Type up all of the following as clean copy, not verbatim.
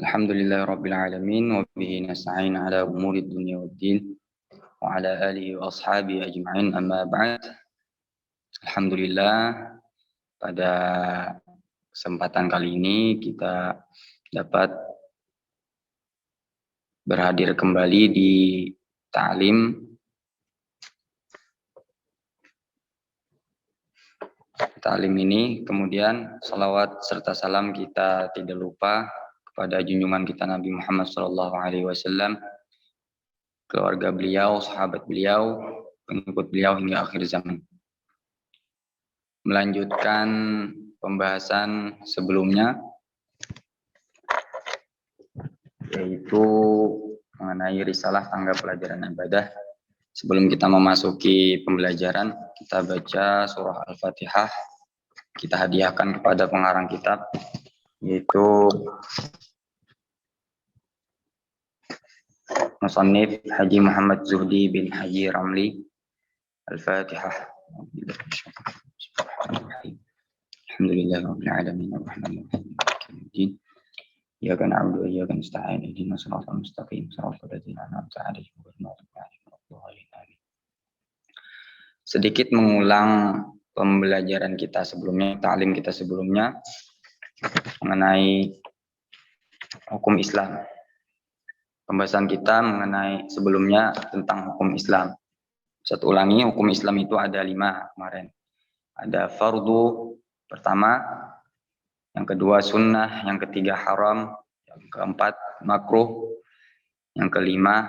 Alhamdulillahirabbil alamin wa bihi nasta'in ala umuri dunya waddin wa ala alihi wa ashabihi ajma'in amma ba'd. Alhamdulillah, pada kesempatan kali ini kita dapat berhadir kembali di ta'lim ini. Kemudian salawat serta salam kita tidak lupa kepada junjungan kita Nabi Muhammad SAW, keluarga beliau, sahabat beliau, pengikut beliau hingga akhir zaman. Melanjutkan pembahasan sebelumnya, yaitu mengenai risalah tangga pelajaran ibadah. Sebelum kita memasuki pembelajaran, kita baca surah Al-Fatihah. Kita hadiahkan kepada pengarang kitab, yaitu Musannif Haji Muhammad Zuhdi bin Haji Ramli. Al-Fatihah. Alhamdulillahirabbil alamin arrahmanir rahim. Iyyaka na'budu wa iyyaka nasta'in ihdinas siratal mustaqim siratal ladzina an'amta 'alaihim ghairil maghdubi 'alaihim waladdallin. Sedikit mengulang pembelajaran kita sebelumnya, ta'lim kita sebelumnya mengenai hukum Islam. Pembahasan kita mengenai sebelumnya tentang hukum Islam. Saya ulangi, hukum Islam itu ada 5 kemarin. Ada fardu pertama, yang kedua sunnah, yang ketiga haram, yang keempat makruh, yang kelima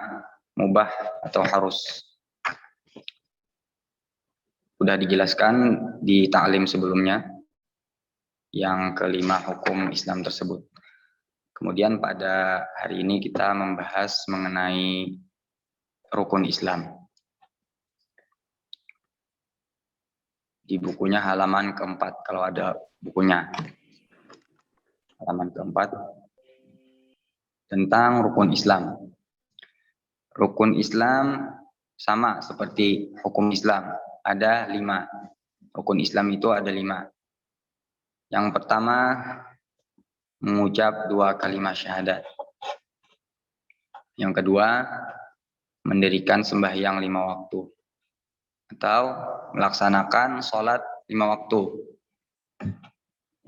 mubah atau harus. Sudah dijelaskan di ta'lim sebelumnya yang kelima hukum Islam tersebut. Kemudian pada hari ini kita membahas mengenai rukun Islam. Di bukunya halaman keempat, kalau ada bukunya. Halaman keempat tentang rukun Islam. Rukun Islam sama seperti hukum Islam, ada 5. Rukun Islam itu ada 5. Yang pertama, mengucap 2 kalimat syahadat. Yang kedua, mendirikan sembahyang 5 waktu atau melaksanakan sholat 5 waktu.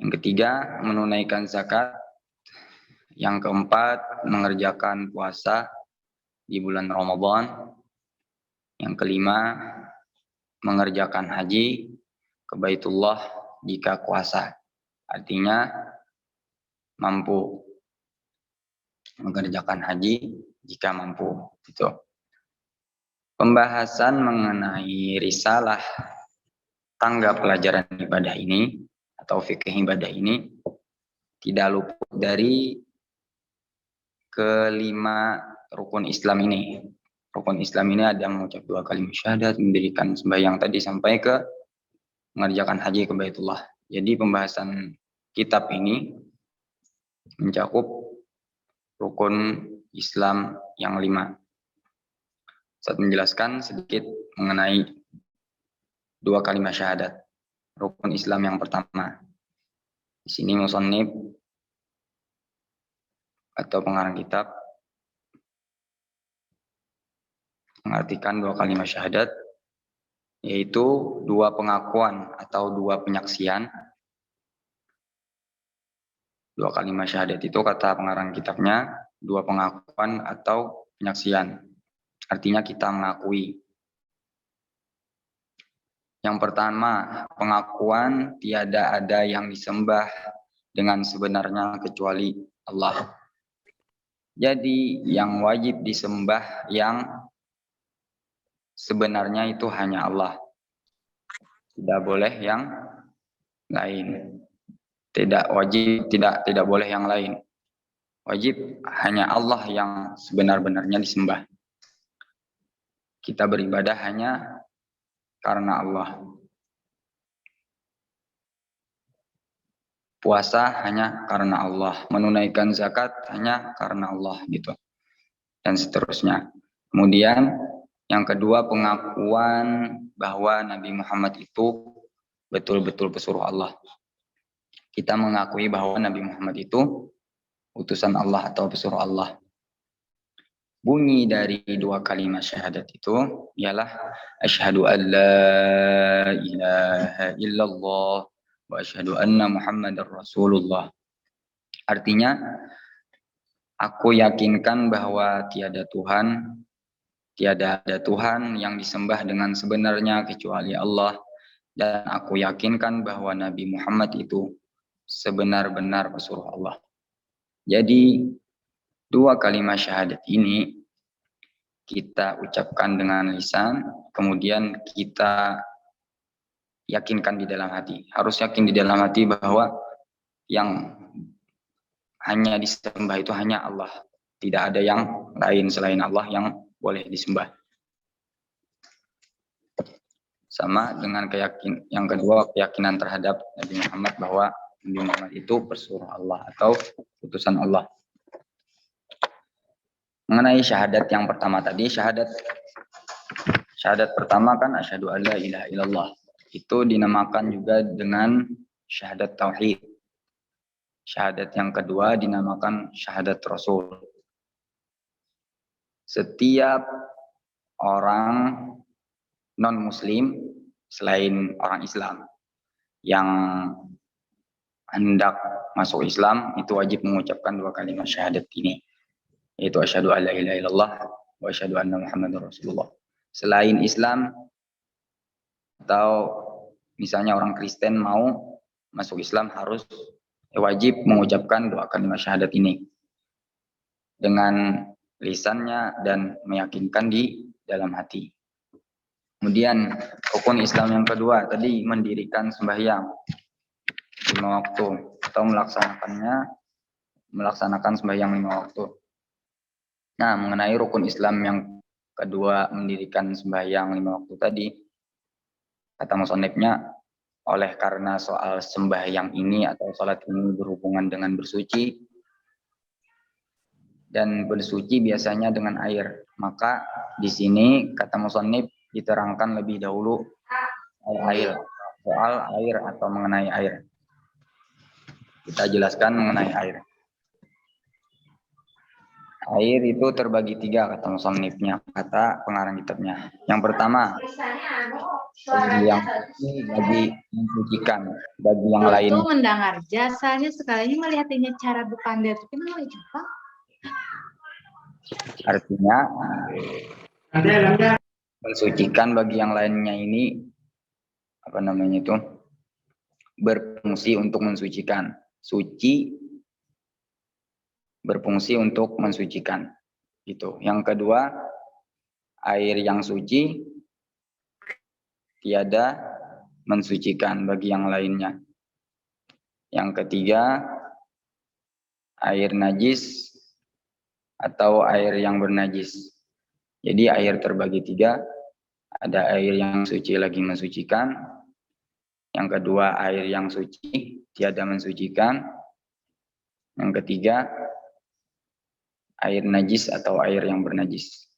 Yang ketiga, menunaikan zakat. Yang keempat, mengerjakan puasa di bulan Ramadan. Yang kelima, mengerjakan haji ke Baitullah jika kuasa. Artinya mampu mengerjakan haji jika mampu. Itu. Pembahasan mengenai risalah tangga pelajaran ibadah ini atau fikih ibadah ini tidak luput dari kelima rukun Islam ini. Rukun Islam ini ada mengucap 2 kalimat syahadat, mendirikan sembahyang tadi sampai ke mengerjakan haji ke Baitullah. Jadi pembahasan kitab ini mencakup rukun Islam yang 5. Saya menjelaskan sedikit mengenai 2 kalimat syahadat. Rukun Islam yang pertama. Di sini musannif atau pengarang kitab mengartikan 2 kalimat syahadat, yaitu 2 pengakuan atau 2 penyaksian. 2 kalimat syahadat itu kata pengarang kitabnya 2 pengakuan atau penyaksian. Artinya kita mengakui. Yang pertama, pengakuan tiada ada yang disembah dengan sebenarnya kecuali Allah. Jadi yang wajib disembah yang sebenarnya itu hanya Allah. Tidak boleh yang lain. Tidak wajib, tidak boleh yang lain. Wajib hanya Allah yang sebenar-benarnya disembah. Kita beribadah hanya karena Allah. Puasa hanya karena Allah. Menunaikan zakat hanya karena Allah gitu. Dan seterusnya. Kemudian yang kedua, pengakuan bahwa Nabi Muhammad itu betul-betul pesuruh Allah. Kita mengakui bahwa Nabi Muhammad itu utusan Allah atau pesuruh Allah. Bunyi dari dua kalimat syahadat itu ialah asyhadu an la ilaha illallah wa asyhadu anna Muhammadar Rasulullah. Artinya, aku yakinkan bahwa tiada ada Tuhan yang disembah dengan sebenarnya kecuali Allah, dan aku yakinkan bahwa Nabi Muhammad itu sebenar-benar pesuruh Allah. Jadi, dua kalimat syahadat ini kita ucapkan dengan lisan, kemudian kita yakinkan di dalam hati. Harus yakin di dalam hati bahwa yang hanya disembah itu hanya Allah. Tidak ada yang lain selain Allah yang boleh disembah. Sama dengan yang kedua, keyakinan terhadap Nabi Muhammad bahwa Nabi Muhammad itu pesuruh Allah atau utusan Allah. Mengenai syahadat yang pertama tadi, syahadat pertama kan asyhadu alla ilaha illallah. Itu dinamakan juga dengan syahadat tauhid. Syahadat yang kedua dinamakan syahadat Rasul. Setiap orang non-muslim selain orang Islam yang hendak masuk Islam itu wajib mengucapkan dua kalimat syahadat ini, yaitu asyhadu alla ilaha illallah wa asyhadu anna Muhammadar Rasulullah. Selain Islam atau misalnya orang Kristen mau masuk Islam harus wajib mengucapkan dua kalimat syahadat ini dengan lisannya dan meyakinkan di dalam hati. Kemudian rukun Islam yang kedua tadi mendirikan sembahyang 5 waktu atau melaksanakan sembahyang 5 waktu. Nah, mengenai rukun Islam yang kedua mendirikan sembahyang 5 waktu tadi, kata musannifnya, oleh karena soal sembahyang ini atau salat ini berhubungan dengan bersuci, dan bersuci biasanya dengan air, maka di sini kata musannif diterangkan lebih dahulu soal air atau mengenai air. Kita jelaskan mengenai air. Air itu terbagi 3 kata musannifnya, kata pengarang kitabnya. Yang pertama, yang bagi mensucikan, bagi yang lain. Itu mendengar jasanya sekali melihatnya cara berpandai itu kan Jepang. Artinya mensucikan bagi yang lainnya ini berfungsi untuk mensucikan. Suci berfungsi untuk mensucikan. Gitu. Yang kedua, air yang suci tiada mensucikan bagi yang lainnya. Yang ketiga, air najis atau air yang bernajis. Jadi air terbagi 3, ada air yang suci lagi mensucikan, yang kedua air yang suci tiada mensucikan, yang ketiga air najis atau air yang bernajis.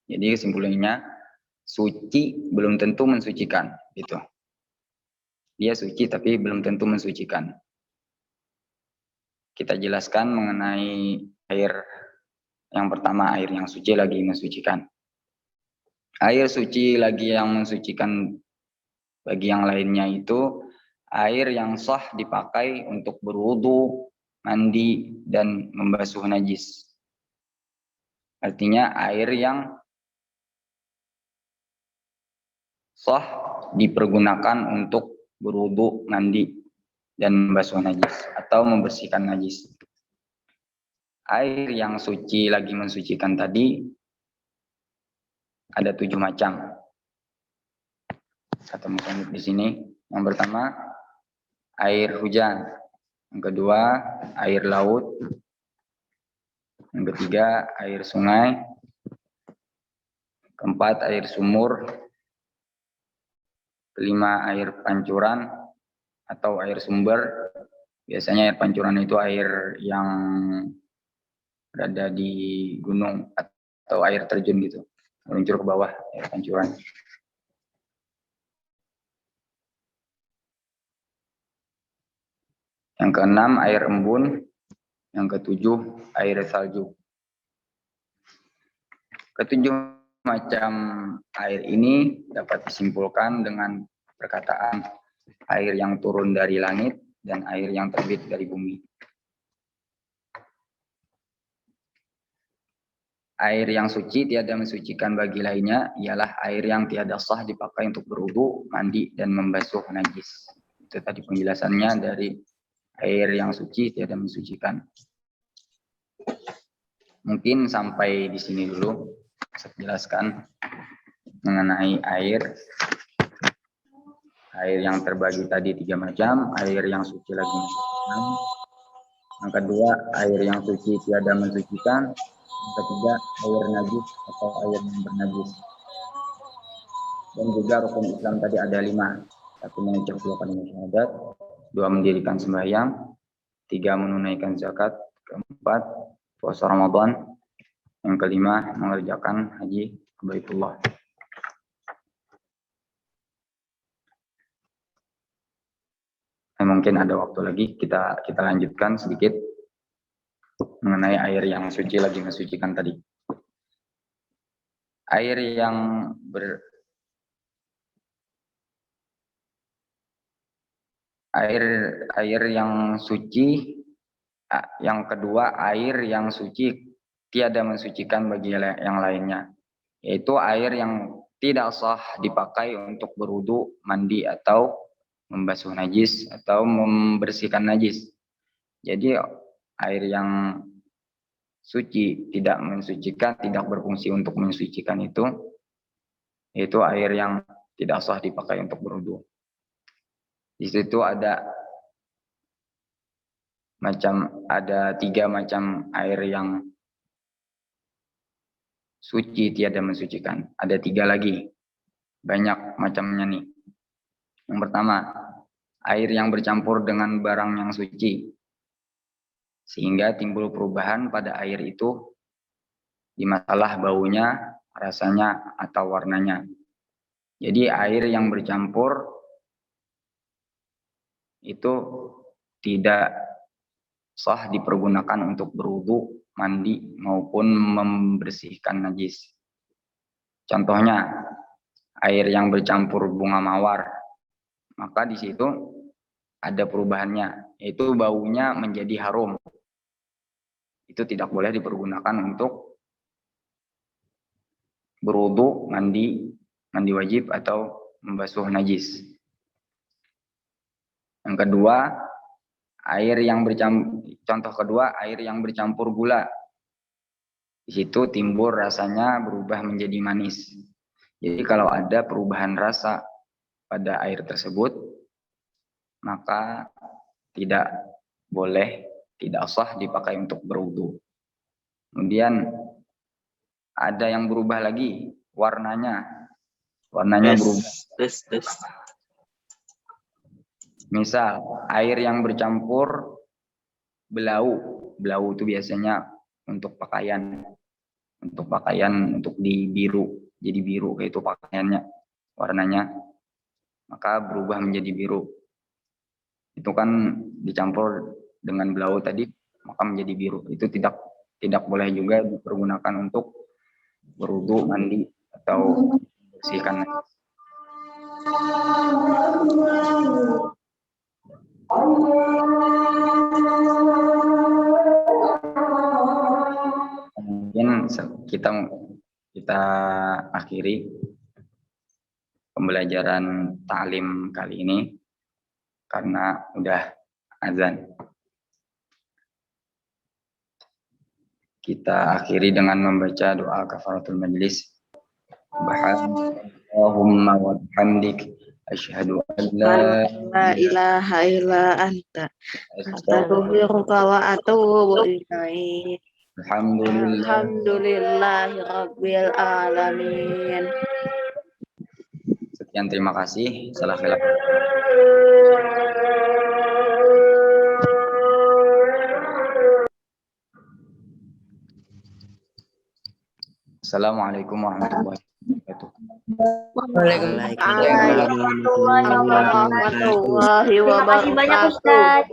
Jadi kesimpulannya, suci belum tentu mensucikan, gitu. Dia suci tapi belum tentu mensucikan. Kita jelaskan mengenai air yang pertama, air yang suci lagi mensucikan. Air suci lagi yang mensucikan bagi yang lainnya itu air yang sah dipakai untuk berwudu, mandi, dan membasuh najis. Artinya air yang sah dipergunakan untuk berwudu, mandi, dan membasuh najis atau membersihkan najis. Air yang suci lagi mensucikan tadi ada 7 macam. Kata musannif di sini, yang pertama air hujan, yang kedua air laut, yang ketiga air sungai, keempat air sumur, kelima air pancuran atau air sumber. Biasanya air pancuran itu air yang berada di gunung atau air terjun gitu, meluncur ke bawah, air pancuran. Yang keenam, air embun. Yang ketujuh, air salju. Ketujuh macam air ini dapat disimpulkan dengan perkataan air yang turun dari langit dan air yang terbit dari bumi. Air yang suci tiada mensucikan bagi lainnya ialah air yang tiada sah dipakai untuk berwudu, mandi, dan membasuh najis. Itu tadi penjelasannya dari air yang suci tiada mensucikan. Mungkin sampai di sini dulu saya jelaskan mengenai air. Air yang terbagi tadi 3 macam, air yang suci lagi mensucikan. Yang kedua, air yang suci tiada mensucikan. Yang ketiga, air najis atau air yang bernajis. Dan juga rukun Islam tadi ada 5. 1 mengucap 2 kalimat syahadat, 2 mendirikan sembahyang, 3 menunaikan zakat, 4 puasa Ramadan, yang kelima mengerjakan haji ke Baitullah. Mungkin ada waktu lagi kita lanjutkan sedikit mengenai air yang suci lagi mensucikan tadi. Air yang suci, yang kedua air yang suci tiada mensucikan bagi yang lainnya, yaitu air yang tidak sah dipakai untuk berwudu, mandi, atau membasuh najis atau membersihkan najis. Jadi air yang suci tidak mensucikan, tidak berfungsi untuk mensucikan itu, yaitu air yang tidak sah dipakai untuk berwudu. Di situ ada 3 macam air yang suci tiada mensucikan. Ada 3 lagi, banyak macamnya nih. Yang pertama, air yang bercampur dengan barang yang suci, sehingga timbul perubahan pada air itu di masalah baunya, rasanya, atau warnanya. Jadi air yang bercampur itu tidak sah dipergunakan untuk berwudu, mandi, maupun membersihkan najis. Contohnya, air yang bercampur bunga mawar, maka di situ ada perubahannya, yaitu baunya menjadi harum. Itu tidak boleh dipergunakan untuk berwudu, mandi wajib, atau membasuh najis. Yang kedua, contoh kedua, air yang bercampur gula. Di situ timbul rasanya berubah menjadi manis. Jadi kalau ada perubahan rasa pada air tersebut, maka tidak boleh, tidak sah dipakai untuk berwudu. Kemudian ada yang berubah lagi warnanya berubah. Misal air yang bercampur belau itu biasanya untuk pakaian untuk jadi biru kayak itu pakaiannya, warnanya, maka berubah menjadi biru. Itu kan dicampur dengan belau tadi, maka menjadi biru. Itu tidak boleh juga dipergunakan untuk berwudu, mandi, atau bersihkan. Mungkin kita akhiri pembelajaran ta'lim kali ini karena udah azan. Kita akhiri dengan membaca doa kafaratul majlis. Subhanallahumma wa bihamdik asyhadu an la ilaha illa anta astaghfiruka wa atubu ilaik. Alhamdulillahi rabbil alamin. Sekian, terima kasih. Salam khilaf. Assalamualaikum warahmatullahi wabarakatuh. Waalaikumsalam warahmatullahi wabarakatuh. Terima kasih banyak Ustaz.